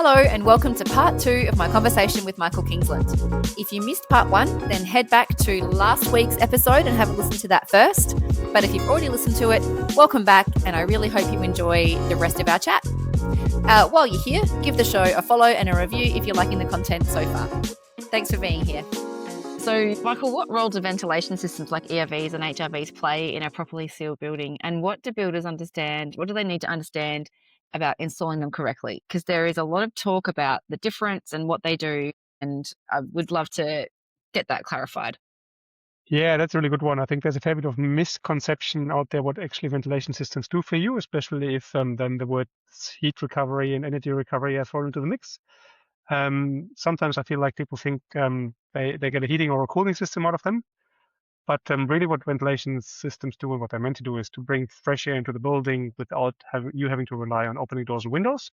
Hello and welcome to part 2 of my conversation with Michael Kingsland. If you missed part 1, then head back to last week's episode and have a listen to that first. But if you've already listened to it, welcome back, and I really hope you enjoy the rest of our chat. While you're here, give the show a follow and a review if you're liking the content so far. Thanks for being here. So, Michael, what role do ventilation systems like ERVs and HRVs play in a properly sealed building? And what do builders understand? What do they need to understand about installing them correctly? Because there is a lot of talk about the difference and what they do, and I would love to get that clarified. Yeah, that's a really good one. I think there's a fair bit of misconception out there what actually ventilation systems do for you, especially if then the words heat recovery and energy recovery are thrown into the mix. Sometimes I feel like people think they get a heating or a cooling system out of them. But really what ventilation systems do and what they're meant to do is to bring fresh air into the building without you having to rely on opening doors and windows.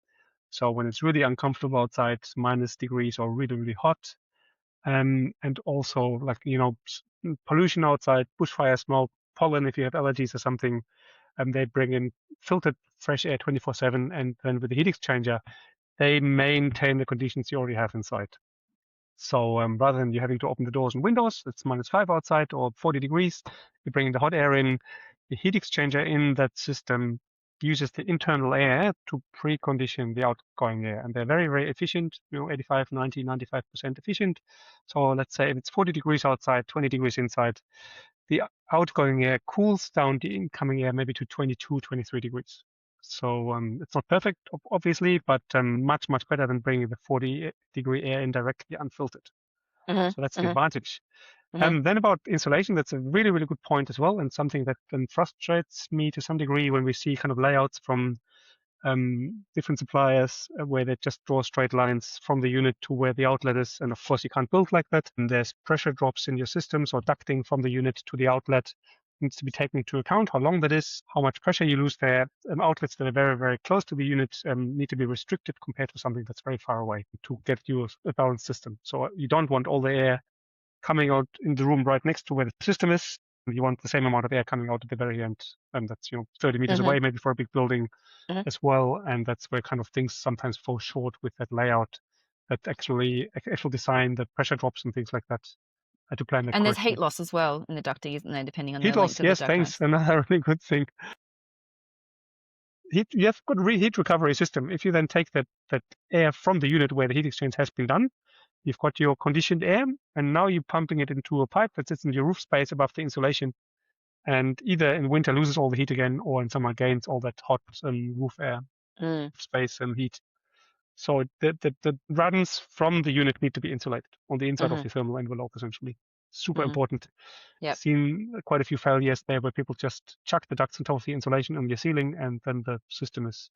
So when it's really uncomfortable outside, -degrees or really, really hot, and also like, pollution outside, bushfire smoke, pollen, if you have allergies or something, they bring in filtered fresh air 24/7, and then with the heat exchanger, they maintain the conditions you already have inside. So rather than you having to open the doors and windows, it's -5 outside or 40 degrees, you bring the hot air in. The heat exchanger in that system uses the internal air to precondition the outgoing air. And they're very, very efficient, 85, 90, 95% efficient. So let's say if it's 40 degrees outside, 20 degrees inside, the outgoing air cools down the incoming air maybe to 22, 23 degrees. So it's not perfect, obviously, but much, much better than bringing the 40-degree air in directly unfiltered. So that's the advantage. Then about insulation, that's a really, really good point as well, and something that frustrates me to some degree when we see kind of layouts from different suppliers where they just draw straight lines from the unit to where the outlet is. And of course, you can't build like that. And there's pressure drops in your systems or ducting from the unit to the outlet. Needs to be taken into account how long that is, how much pressure you lose there. Outlets that are very, very close to the unit need to be restricted compared to something that's very far away to get you a balanced system. So you don't want all the air coming out in the room right next to where the system is. You want the same amount of air coming out at the very end, and that's 30 meters away, maybe for a big building as well. And that's where kind of things sometimes fall short with that layout. That actual design, the pressure drops and things like that. To plan that And there's correctly. heat loss as well in the ducting, isn't there? Depending on Heat the loss, length yes, of the duct thanks. length. Another really good thing. You have good heat recovery system. If you then take that air from the unit where the heat exchange has been done, you've got your conditioned air, and now you're pumping it into a pipe that sits in your roof space above the insulation, and either in winter loses all the heat again, or in summer gains all that hot roof air space and heat. So the runs from the unit need to be insulated on the inside of the thermal envelope, essentially. Super important. Yep. Seen quite a few failures there where people just chuck the ducts on top of the insulation on your ceiling, and then the system is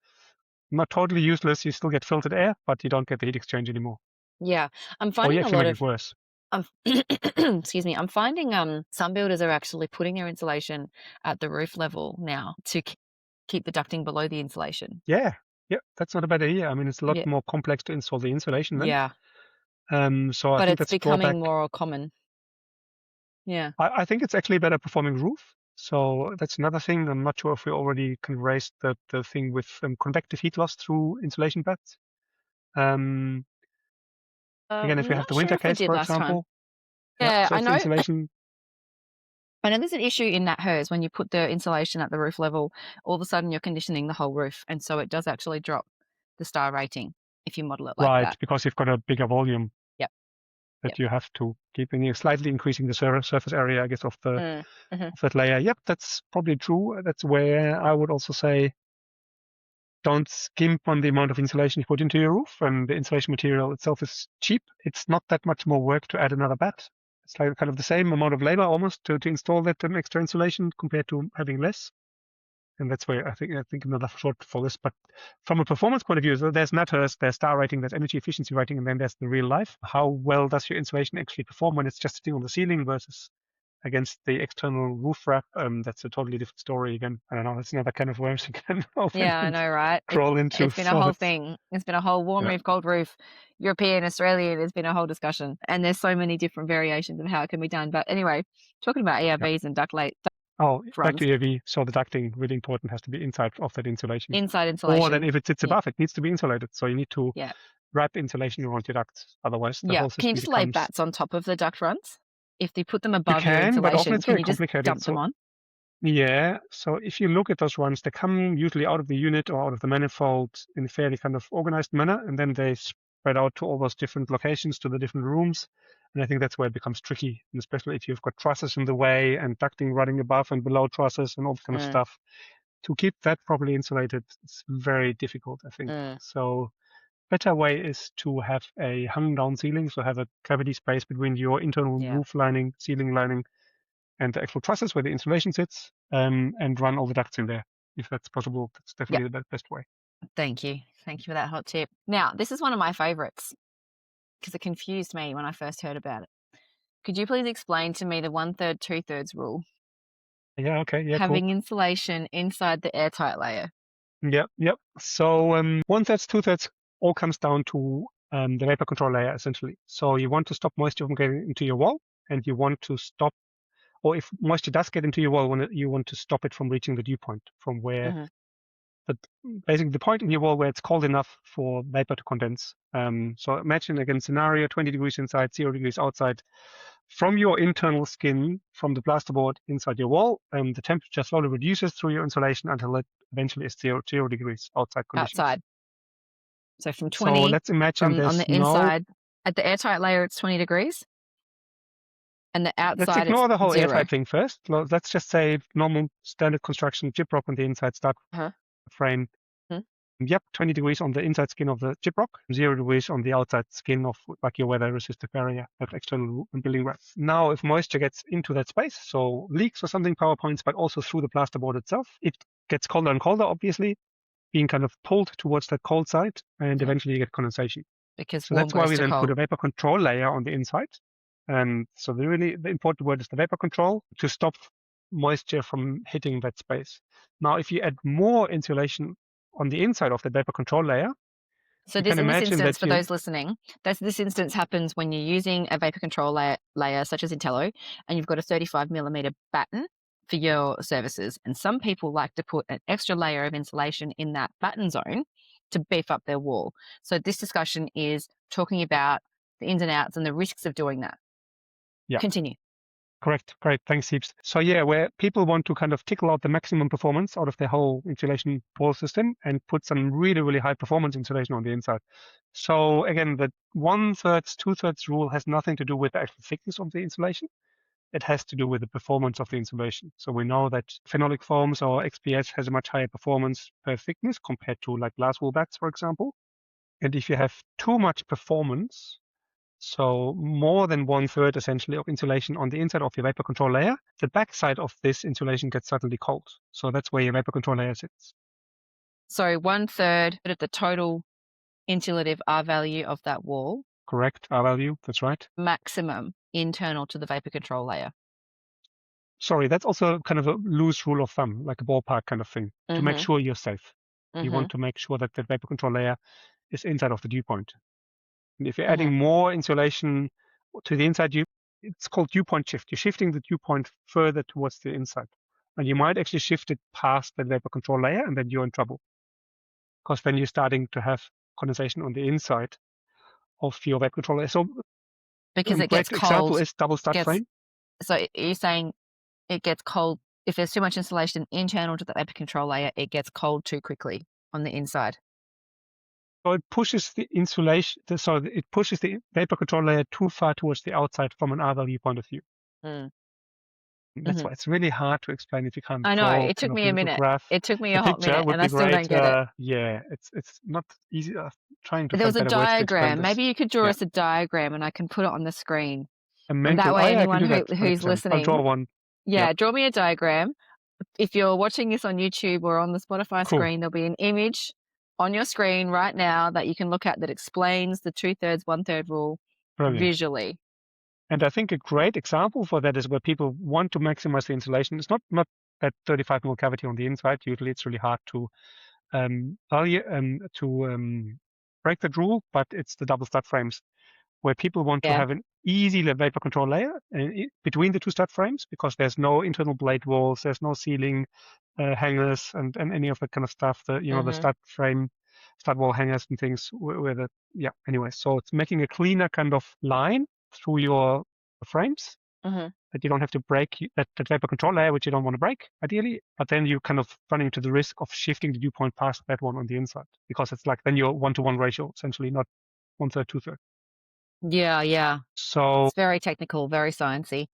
not totally useless. You still get filtered air, but you don't get the heat exchange anymore. Yeah, I'm Or finding you a actually lot make of it worse. excuse me. I'm finding some builders are actually putting their insulation at the roof level now to keep the ducting below the insulation. Yeah, that's not a bad idea. I mean, it's a lot Yeah. more complex to install the insulation then. Yeah, So I but think it's that's a drawback. becoming more common. Yeah. I think it's actually a better performing roof. So that's another thing. I'm not sure if we already kind of raised the thing with convective heat loss through insulation pads. Again, if you have Not the sure winter if we case, did for last time. example. Yeah, So I it's the know. insulation. I know there's an issue in that hers when you put the insulation at the roof level, all of a sudden you're conditioning the whole roof, and so it does actually drop the star rating if you model it like Right, that. because you've got a bigger volume. Yep. That you have to keep, and you're slightly increasing the surface area, I guess, of the of that layer. Yep, that's probably true. That's where I would also say don't skimp on the amount of insulation you put into your roof. And the insulation material itself is cheap. It's not that much more work to add another bat. It's like kind of the same amount of labor almost to install that extra insulation compared to having less. And that's where I think another short for this. But from a performance point of view, so there's NATHERS, there's star rating, there's energy efficiency rating, and then there's the real life. How well does your insulation actually perform when it's just sitting on the ceiling versus against the external roof wrap? That's a totally different story again. I don't know. It's another kind of worms you can Yeah, I know, right? crawl into. It's been a whole thing. It's been a whole warm roof, cold roof, European, Australian. It's been a whole discussion. And there's so many different variations of how it can be done. But anyway, talking about ERVs and duct back to ERV. So the ducting, really important, has to be inside of that insulation. Inside insulation. Or then if it sits above, it needs to be insulated. So you need to wrap insulation around your ducts. Otherwise, the Yeah. whole Can you system just lay becomes. bats on top of the duct runs? If they put them You above your can, but often insulation, it's can very you just complicated. dump them So on? yeah, so if you look at those ones, they come usually out of the unit or out of the manifold in a fairly kind of organized manner, and then they spread out to all those different locations, to the different rooms. And I think that's where it becomes tricky, and especially if you've got trusses in the way and ducting running above and below trusses and all that kind of Mm, stuff. To keep that properly insulated, it's very difficult, I think. mm, So better way is to have a hung down ceiling, so have a cavity space between your internal yeah. roof lining, ceiling lining, and the actual trusses where the insulation sits, and run all the ducts in there. If that's possible, that's Yep. definitely the best way. Thank you. Thank you for that hot tip. Now, this is one of my favorites because it confused me when I first heard about it. Could you please explain to me the 1/3, 2/3 rule? Yeah, okay, yeah, cool. Having insulation inside the airtight layer. Yep. So 1/3, 2/3 all comes down to the vapor control layer essentially. So you want to stop moisture from getting into your wall, and you want to stop, or if moisture does get into your wall, you want to stop it from reaching the dew point, from where Hmm. the basically the point in your wall where it's cold enough for vapor to condense. So imagine again scenario: 20 degrees inside, 0 degrees outside. From your internal skin, from the plasterboard inside your wall, the temperature slowly reduces through your insulation until it eventually is 0 degrees outside conditions. Outside. So from So 20, let's imagine from on there's the no. inside, at the airtight layer, it's 20 degrees. And the Let's outside, it's ignore the whole 0. airtight thing first. Let's just say normal standard construction, gyprock on the inside, start Uh-huh. frame. Hmm. Yep, 20 degrees on the inside skin of the gyprock, 0 degrees on the outside skin of like your weather resistive barrier, that external building wrap. Now, if moisture gets into that space, so leaks or something, power points, but also through the plasterboard itself, it gets colder and colder, obviously, being kind of pulled towards that cold side, and Yeah. eventually you get condensation. Because So warm that's why goes we to then put cold. a vapor control layer on the inside. And so the important word is the vapor control to stop moisture from hitting that space. Now, if you add more insulation on the inside of the vapor control layer, So you this, can in this imagine instance, that for those listening, this instance happens when you're using a vapor control layer such as Intello, and you've got a 35 millimeter batten for your services. And some people like to put an extra layer of insulation in that batten zone to beef up their wall. So this discussion is talking about the ins and outs and the risks of doing that. Yeah, Continue. correct. Great. Thanks, Heaps. So yeah, where people want to kind of tickle out the maximum performance out of their whole insulation wall system and put some really, really high performance insulation on the inside. So again, the 1/3, 2/3 rule has nothing to do with the actual thickness of the insulation. It has to do with the performance of the insulation. So we know that phenolic foams or XPS has a much higher performance per thickness compared to like glass wool bats, for example. And if you have too much performance, so more than 1/3 essentially of insulation on the inside of your vapor control layer, the backside of this insulation gets suddenly cold. So that's where your vapor control layer sits. So 1/3 of the total insulative R value of that wall, Correct, R value, that's right. maximum internal to the vapor control layer. Sorry, that's also kind of a loose rule of thumb, like a ballpark kind of thing, to make Mm-hmm. sure you're safe. You Mm-hmm. want to make sure that the vapor control layer is inside of the dew point. And if you're Mm-hmm. adding more insulation to the inside, it's called dew point shift. You're shifting the dew point further towards the inside. And you might actually shift it past the vapor control layer, and then you're in trouble. Because then you're starting to have condensation on the inside of your vapor control layer. So Because a it gets great example cold. is double stud frame. So you're saying it gets cold if there's too much insulation internal to the vapor control layer, it gets cold too quickly on the inside. So it pushes the insulation, so it pushes the vapor control layer too far towards the outside from an R value point of view. Mm. That's Mm-hmm. why it's really hard to explain if you can't I know. draw It took kind of me a a little minute. graph. It took me A a hot picture minute, would and I be still great. don't get it. Yeah, it's not easy. Trying to There was find a better words to explain diagram. this. Maybe you could draw Yeah. us a diagram, and I can put it on the screen. A And that mental. Oh way, yeah, I can anyone do that. who's 100%. I'll draw listening, one. yeah, Yep. draw me a diagram. If you're watching this on YouTube or on the Spotify Cool. screen, there'll be an image on your screen right now that you can look at that explains the 2/3, 1/3 rule Brilliant. visually. And I think a great example for that is where people want to maximize the insulation. It's not that 35 mil cavity on the inside. Usually, it's really hard to break that rule, but it's the double stud frames where people want to Yeah. have an easy vapor control layer between the two stud frames because there's no internal blade walls, there's no ceiling hangers and any of that kind of stuff. The Mm-hmm. the stud frame stud wall hangers and things anyway. So it's making a cleaner kind of line through your frames that you don't have to break that vapor control layer, which you don't want to break ideally, but then you kind of run into the risk of shifting the dew point past that one on the inside, because it's like then you're 1-to-1 ratio, essentially, not 1/3, 2/3. Yeah. So It's very technical, very sciencey.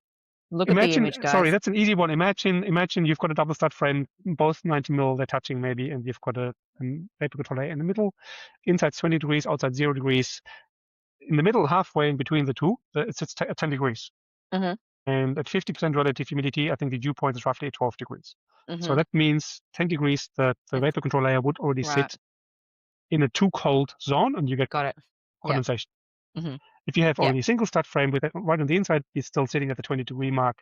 Look at the imagine, image, guys. sorry, that's an easy one. Imagine you've got a double stud frame, both 90 mil, they're touching maybe, and you've got a vapor control layer in the middle. Inside's 20 degrees, outside 0 degrees. In the middle, halfway in between the two, it's at 10 degrees. And at 50% relative humidity, I think the dew point is roughly at 12 degrees. So that means 10 degrees, the vapor control layer would already sit in a too cold zone, and you get condensation. If you have only a single stud frame with it right on the inside, it's still sitting at the 20-degree mark,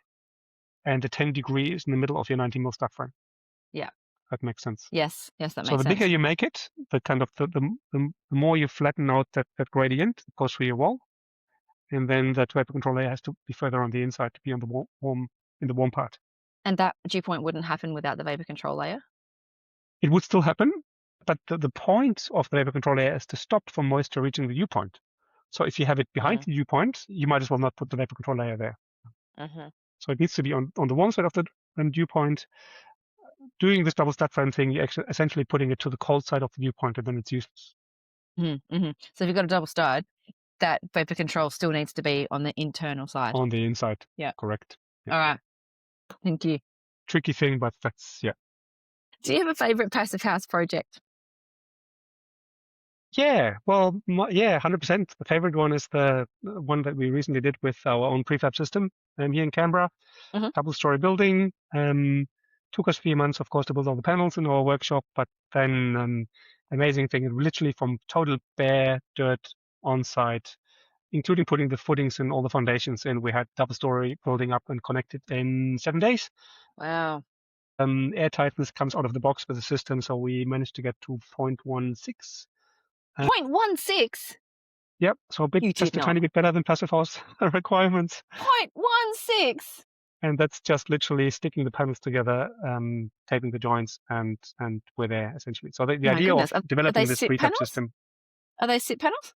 and the 10 degree is in the middle of your 19 mil stud frame. Yeah. That makes sense. Yes, that makes sense. So the bigger you make it, the kind of the more you flatten out that gradient that goes through your wall, and then that vapor control layer has to be further on the inside to be on the warm part. And that dew point wouldn't happen without the vapor control layer? It would still happen, but the point of the vapor control layer is to stop from moisture reaching the dew point. So if you have it behind the dew point, you might as well not put the vapor control layer there. So it needs to be on the warm side of the dew point. Doing this double stud frame thing, you're actually essentially putting it to the cold side of the dew point, and then it's useless. So if you've got a double stud, that vapor control still needs to be on the internal side. On the inside. Yeah. Correct. Yeah. All right. Thank you. Tricky thing, but that's, yeah. Do you have a favorite passive house project? Yeah, well, 100%. The favorite one is the one that we recently did with our own prefab system here in Canberra. Double-story building. Took us 3 months, of course, to build all the panels in our workshop, but then amazing thing, literally from total bare dirt on site, including putting the footings and all the foundations in. We had double-story building up and connected in 7 days. Wow. Air tightness comes out of the box with the system, so we managed to get to 0.16. 0.16? Yep, so just a tiny bit better than passive house requirements. 0.16? And that's just literally sticking the panels together, taping the joints, and we're there, essentially. So the idea of developing this prefab system. Are they sit panels?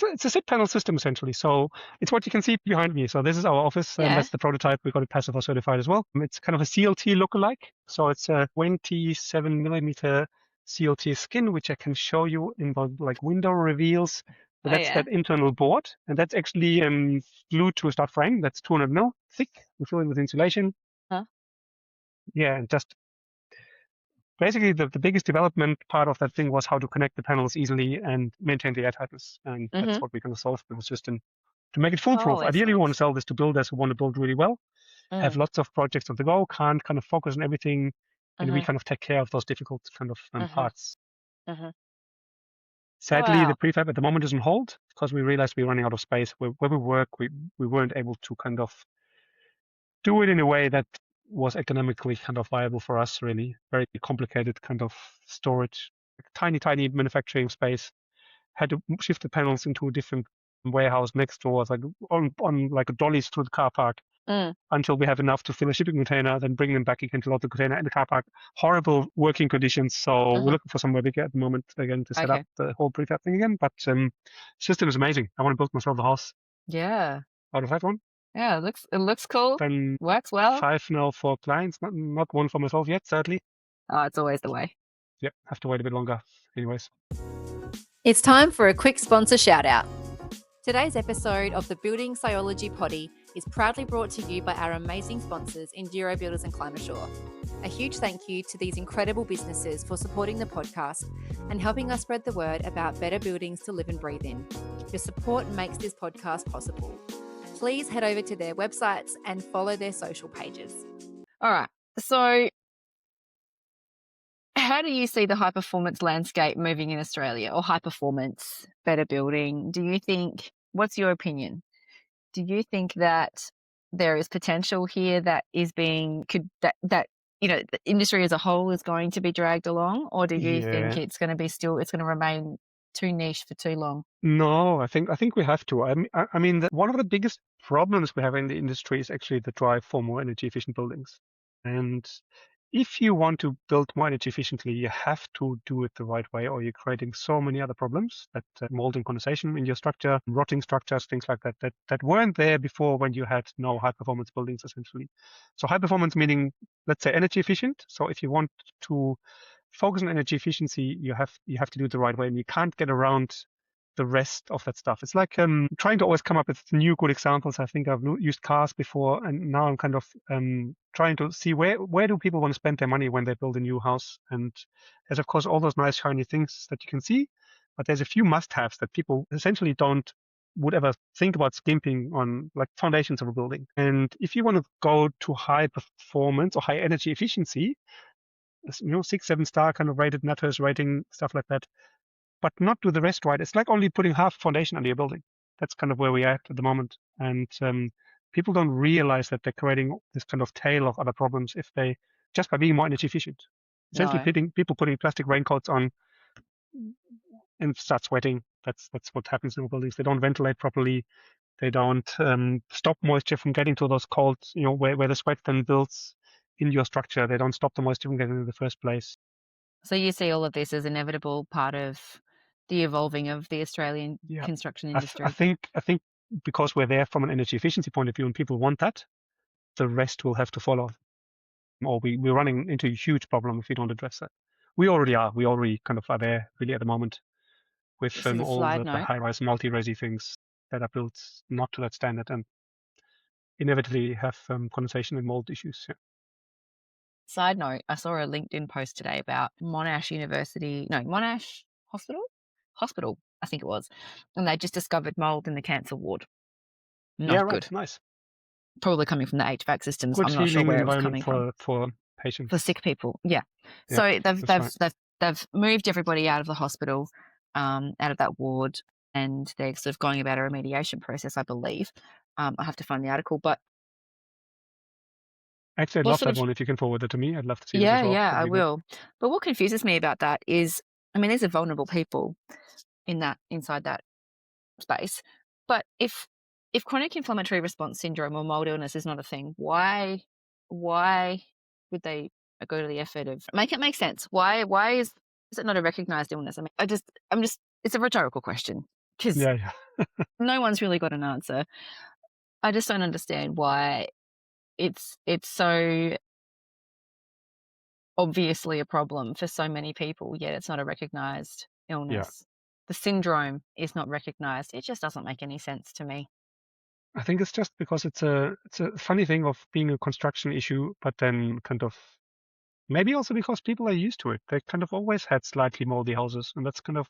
It's a sit panel system, essentially. So it's what you can see behind me. So this is our office, and that's the prototype. We got it passive house certified as well. It's kind of a CLT lookalike. So it's a 27 millimeter CLT skin, which I can show you in the window reveals. So that's that internal board, and that's actually glued to a stud frame. That's 200 mil thick. We fill it with insulation. Yeah, and just basically the biggest development part of that thing was how to connect the panels easily and maintain the air tightness, and that's what we're going to solve with the system to make it foolproof. Ideally, we want to sell this to builders who want to build really well, have lots of projects on the go, can't kind of focus on everything, and we kind of take care of those difficult kind of parts. Sadly, the prefab at the moment is on hold because we realized we're running out of space. Where we work, we weren't able to kind of do it in a way that was economically kind of viable for us, really. Very complicated kind of storage, tiny manufacturing space. Had to shift the panels into a different warehouse next door, like on like dollies through the car park. Until we have enough to fill a shipping container, then bring them back again to load the container in the car park. Horrible working conditions. So we're looking for somewhere bigger at the moment again to set up the whole prefab thing again. But system is amazing. I want to build myself a house. Yeah. Out of that one. Yeah, it looks cool. Then works well. 5 now for clients, not one for myself yet, sadly. Oh, it's always the way. Yep, have to wait a bit longer. Anyways. It's time for a quick sponsor shout out. Today's episode of the Building Sciology Potty is proudly brought to you by our amazing sponsors, Enduro Builders and Climasure. A huge thank you to these incredible businesses for supporting the podcast and helping us spread the word about better buildings to live and breathe in. Your support makes this podcast possible. Please head over to their websites and follow their social pages. All right, so how do you see the high performance landscape moving in Australia, or high performance, better building? Do you think, what's your opinion? Do you think that there is potential here that is that the industry as a whole is going to be dragged along, or do you think it's going to remain too niche for too long? No, I think we have to. I mean, one of the biggest problems we have in the industry is actually the drive for more energy efficient buildings. And if you want to build more energy efficiently, you have to do it the right way, or you're creating so many other problems that mold and condensation in your structure, rotting structures, things like that, that weren't there before when you had no high performance buildings, essentially. So high performance meaning, let's say, energy efficient. So if you want to focus on energy efficiency, you have to do it the right way, and you can't get around the rest of that stuff. It's like trying to always come up with new good examples. I think I've used cars before, and now I'm kind of trying to see where do people want to spend their money when they build a new house. And there's of course all those nice shiny things that you can see, but there's a few must-haves that people essentially would ever think about skimping on, like foundations of a building. And if you want to go to high performance or high energy efficiency, 6, 7-star kind of rated NATO's rating, stuff like that, but not do the rest right. It's like only putting half foundation under your building. That's kind of where we are at the moment. And people don't realize that they're creating this kind of tail of other problems if they, just by being more energy efficient. Essentially, No. people putting plastic raincoats on and start sweating. That's what happens in buildings. They don't ventilate properly. They don't stop moisture from getting to those cold, where the sweat then builds in your structure. They don't stop the moisture from getting in the first place. So you see all of this as inevitable part of the evolving of the Australian Yeah, construction I industry. think because we're there from an energy efficiency point of view, and people want that, the rest will have to follow. Or we're running into a huge problem if we don't address that. We already are. We already kind of are there really at the moment with This is a all side the note. high-rise multi-resi things that are built not to that standard and inevitably have condensation and mold issues. Yeah. Side note, I saw a LinkedIn post today about Monash Hospital, I think it was. And they just discovered mold in the cancer ward. Yeah, Not right. good. Nice. Probably coming from the HVAC systems. Good I'm not sure healing where it was environment coming from. for For patients. sick people, yeah. Yeah, So that's right. they've moved everybody out of the hospital, out of that ward, and they're sort of going about a remediation process, I believe. I have to find the article, but Actually, I'd what love sort that of one if you can forward it to me. I'd love to see that as yeah, well. yeah, That'd I be good. will. But what confuses me about that is, I mean, these are vulnerable people inside that space. But if chronic inflammatory response syndrome or mold illness is not a thing, why would they go to the effort of make it make sense? Why is it not a recognized illness? I mean, I'm just it's a rhetorical question because Yeah, yeah. no one's really got an answer. I just don't understand why it's so obviously a problem for so many people, yet it's not a recognized illness. The syndrome is not recognized. It just doesn't make any sense to me. I think it's just because it's a funny thing of being a construction issue, but then kind of maybe also because people are used to it. They kind of always had slightly moldy houses, and that's kind of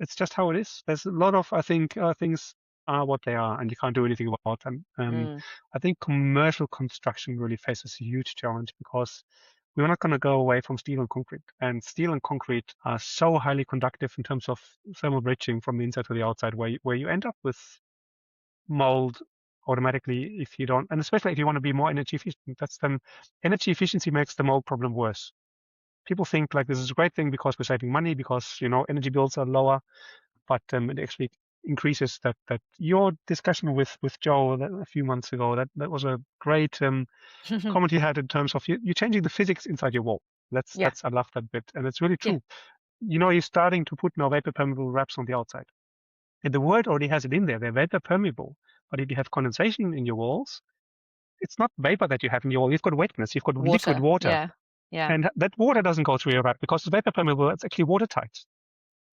it's just how it is. There's a lot of, I think, things are what they are, and you can't do anything about them. I think commercial construction really faces a huge challenge because we're not going to go away from steel and concrete. And steel and concrete are so highly conductive in terms of thermal bridging from the inside to the outside, where you end up with mold automatically if you don't, and especially if you want to be more energy efficient. That's then energy efficiency makes the mold problem worse. People think like this is a great thing because we're saving money because energy bills are lower, but it actually increases that. Your discussion with Joe a few months ago, that was a great comment you had in terms of you're changing the physics inside your wall. Yeah. I love that bit, and it's really Yeah. true. You're starting to put now vapor permeable wraps on the outside. And the word already has it in there. They're vapor permeable. But if you have condensation in your walls, it's not vapor that you have in your wall. You've got wetness. You've got liquid Water. water. Yeah. Yeah. And that water doesn't go through your wrap because it's vapor permeable. It's actually watertight.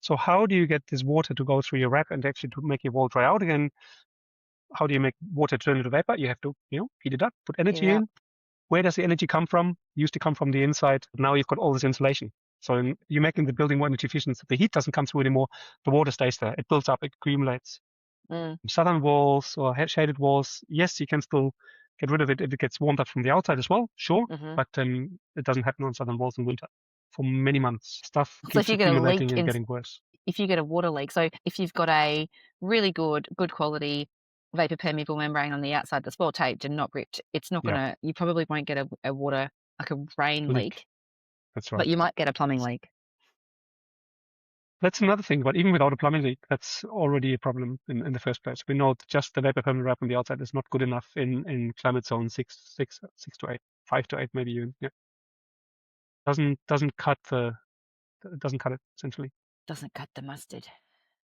So how do you get this water to go through your wrap and actually to make your wall dry out again? How do you make water turn into vapor? You have to, heat it up, put Heat it energy up. in. Where does the energy come from? Used to come from the inside. Now you've got all this insulation. So you're making the building more energy efficient. So the heat doesn't come through anymore. The water stays there. It builds up. It accumulates. Southern walls or shaded walls, yes, you can still get rid of it if it gets warmed up from the outside as well, sure, but it doesn't happen on southern walls in winter for many months. Stuff So if keeps you get a accumulating leak and getting worse. if you get a water leak, so if you've got a really good quality vapor permeable membrane on the outside that's well taped and not ripped, it's not Yeah, gonna. You probably won't get a water like a rain leak. leak, That's but right. you might get a plumbing leak. That's another thing, but even without a plumbing leak, that's already a problem in the first place. We know that just the vapor permeable wrap on the outside is not good enough in climate zone 6 to 8, 5 to 8 maybe even. Yeah. doesn't cut it essentially. Doesn't cut the mustard.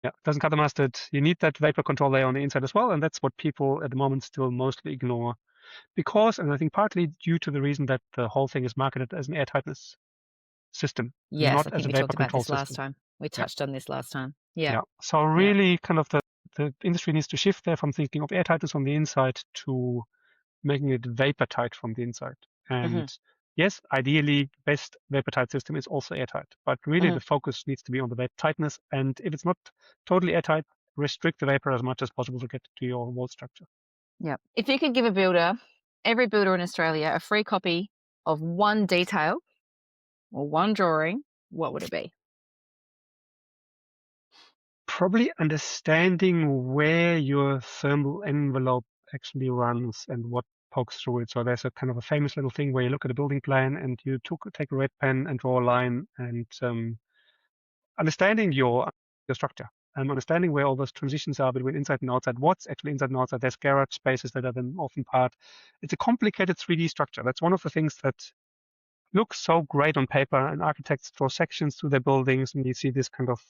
Yeah, doesn't cut the mustard. You need that vapor control layer on the inside as well, and that's what people at the moment still mostly ignore. Because, and I think partly due to the reason that the whole thing is marketed as an airtightness system, Yes, not I as think a we vapor talked about control this last system. time. We Yeah, touched on this last time. Yeah. yeah. So really, kind of the industry needs to shift there from thinking of airtightness on the inside to making it vapor tight from the inside. Mm-hmm. And yes, ideally, best vapor tight system is also airtight, but really Mm-hmm. the focus needs to be on the vapor tightness. And if it's not totally airtight, restrict the vapor as much as possible to get to your wall structure. Yeah. If you could give every builder in Australia, a free copy of one detail or one drawing, what would it be? Probably understanding where your thermal envelope actually runs and what pokes through it. So there's a kind of a famous little thing where you look at a building plan and you take a red pen and draw a line, and understanding your structure and understanding where all those transitions are between inside and outside, what's actually inside and outside. There's garage spaces that are then often part. It's a complicated 3D structure. That's one of the things that looks so great on paper, and architects draw sections to their buildings and you see this kind of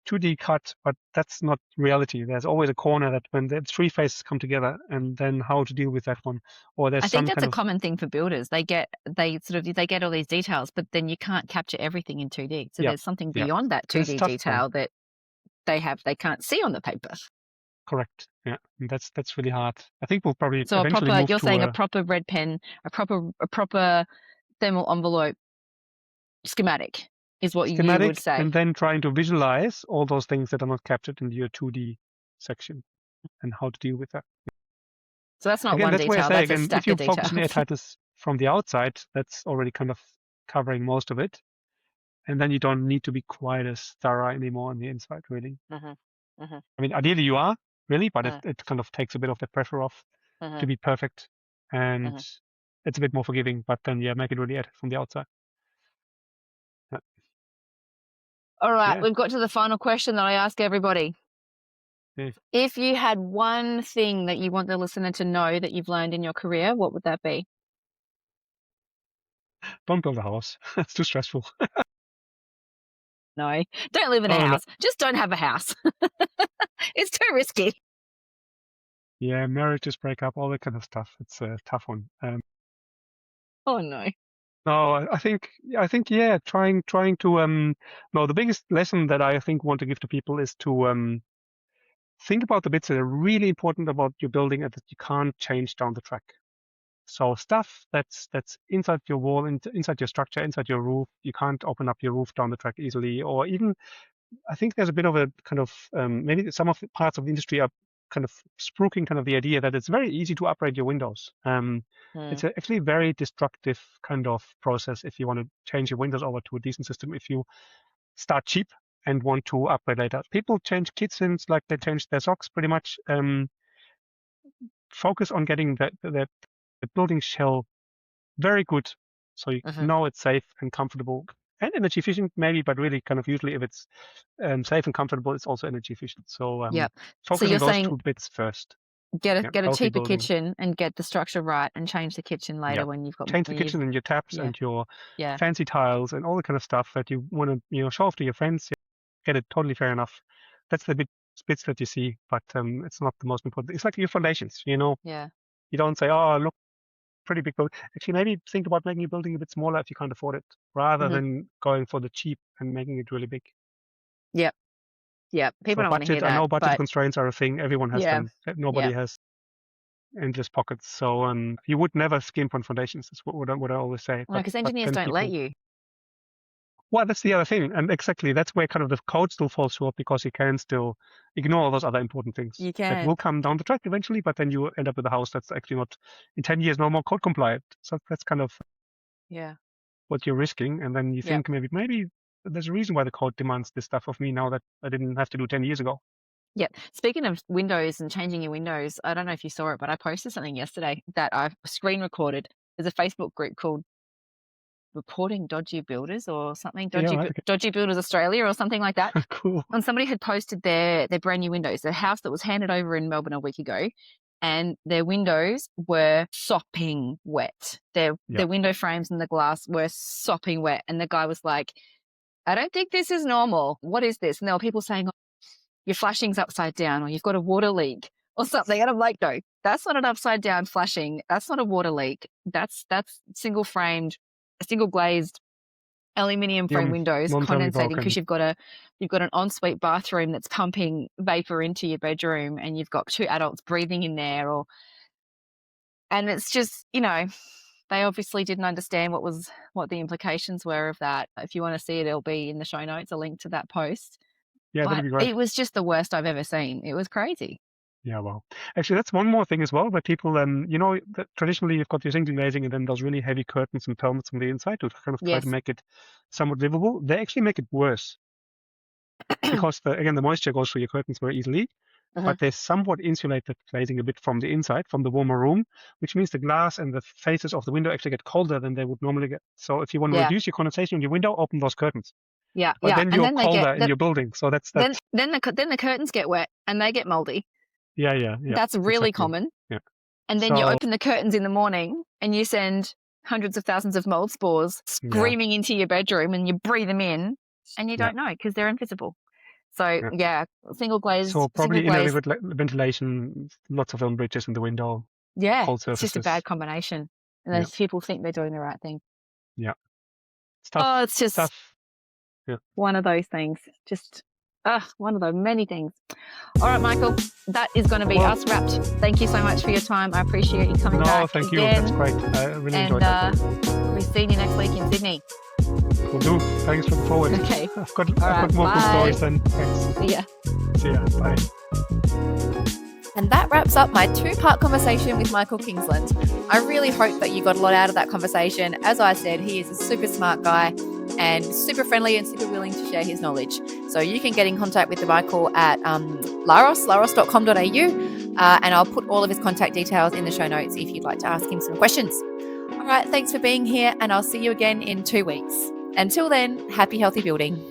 2D cut, but that's not reality. There's always a corner that when the three faces come together, and then how to deal with that one. Or there's I think some that's kind a of common thing for builders. They get all these details, but then you can't capture everything in 2D. So yeah, there's something yeah. beyond that There's 2D tough one. detail that they can't see on the paper. Correct. Yeah, and that's really hard. I think we'll probably So eventually move you're to saying a proper red pen, a proper thermal envelope schematic is what you would schematic, say. and then trying to visualize all those things that are not captured in your 2D section and how to deal with that. So that's not Again, one that's why I detail, say that's a again, if stack you of focus on details. airtightness from the outside, that's already kind of covering most of it. And then you don't need to be quite as thorough anymore on the inside, really. Mm-hmm. Mm-hmm. I mean, ideally you are, really, but Mm. it kind of takes a bit of the pressure off Mm-hmm. to be perfect. And Mm-hmm. it's a bit more forgiving, but then, yeah, make it really from the outside. Yeah. All right, Yeah. we've got to the final question that I ask everybody. Yeah. If you had one thing that you want the listener to know that you've learned in your career, what would that be? Don't build a house. It's too stressful. No, don't live in a Oh, no. house. Just don't have a house. It's too risky. Yeah, marriages break up, all that kind of stuff. It's a tough one. Oh no. No, I think, yeah, trying to, no, the biggest lesson that I think want to give to people is to think about the bits that are really important about your building and that you can't change down the track. So stuff that's inside your wall, inside your structure, inside your roof, you can't open up your roof down the track easily. Or even, I think there's a bit of a kind of maybe some of the parts of the industry are kind of spruiking kind of the idea that it's very easy to upgrade your windows. It's actually a very destructive kind of process if you want to change your windows over to a decent system. If you start cheap and want to upgrade later, people change kitchens like they change their socks pretty much. Focus on getting the building shell very good, so you Mm-hmm. know it's safe and comfortable and energy efficient, maybe, but really kind of usually if it's safe and comfortable, it's also energy efficient. So Yep. So focus on you're those saying two bits first. get Yeah, a healthy cheaper building. kitchen and get the structure right and change the kitchen later Yeah, when you've got change the kitchen and your taps yeah. and your Yeah. fancy tiles and all the kind of stuff that you want to show off to your friends. Yeah, get it, totally fair enough. That's the bits that you see, but it's not the most important. It's like your foundations. Yeah. You don't say, oh, look, pretty big building. Actually, maybe think about making your building a bit smaller if you can't afford it, rather Mm-hmm. than going for the cheap and making it really big. Yep. Yep. People So don't want to hear budget, I that, know budget but constraints are a thing. Everyone has yeah. them. Nobody has endless pockets. So you would never skimp on foundations. That's what I always say. No, because engineers then don't let people, you. well, that's the other thing. And exactly, that's where kind of the code still falls short, because you can still ignore all those other important things You that can. will come down the track eventually, but then you end up with a house that's actually not, in 10 years, no more code compliant. So that's kind of Yeah. what you're risking. And then you Yep. think maybe there's a reason why the code demands this stuff of me now that I didn't have to do 10 years ago. Yep. Speaking of windows and changing your windows, I don't know if you saw it, but I posted something yesterday that I've screen recorded. There's a Facebook group called Reporting Dodgy Builders or something, Yeah, right. Okay. Dodgy Builders Australia or something like that. Cool. And somebody had posted their brand new windows, their house that was handed over in Melbourne a week ago. and their windows were sopping wet. Their window frames and the glass were sopping wet. And the guy was like, I don't think this is normal. What is this? And there were people saying, oh, your flashing's upside down, or you've got a water leak or something. And I'm like, no, that's not an upside down flashing. That's not a water leak. That's single framed, single glazed aluminium frame windows condensating because you've got an ensuite bathroom that's pumping vapor into your bedroom, and you've got two adults breathing in there, and it's just, they obviously didn't understand what the implications were of that. If you want to see it, it'll be in the show notes, a link to that post. Yeah, that'd be great. It was just the worst I've ever seen. It was crazy. Yeah, wow. Actually, that's one more thing as well, where people, traditionally you've got your single glazing and then those really heavy curtains and pelmets on the inside to kind of try to make it somewhat livable. They actually make it worse because, the moisture goes through your curtains very easily, but they somewhat insulate the glazing a bit from the inside, from the warmer room, which means the glass and the faces of the window actually get colder than they would normally get. So if you want to reduce your condensation in your window, open those curtains. Yeah, but then you're colder in your building, so that's then the curtains get wet and they get moldy. Yeah. That's really common. Yeah. And then you open the curtains in the morning and you send hundreds of thousands of mold spores screaming into your bedroom, and you breathe them in and you don't know because they're invisible. So single glazed. So probably inadequate ventilation, lots of film bridges in the window. Yeah, cold surfaces. It's just a bad combination. And then people think they're doing the right thing. Yeah. It's tough. Oh, it's just tough. Yeah. One of those things. Just one of those many things. All right, Michael, that is going to be us wrapped. Thank you so much for your time. I appreciate you coming back. No, thank you. That's great. I really enjoyed that. We'll see you next week in Sydney. Will do. Thanks. Looking forward. Okay. I've got more good stories then. Thanks. See ya. Bye. And that wraps up my 2-part conversation with Michael Kingsland. I really hope that you got a lot out of that conversation. As I said, he is a super smart guy and super friendly and super willing to share his knowledge. So you can get in contact with Michael at laros.com.au, and I'll put all of his contact details in the show notes if you'd like to ask him some questions. All right, thanks for being here, and I'll see you again in 2 weeks. Until then, happy, healthy building.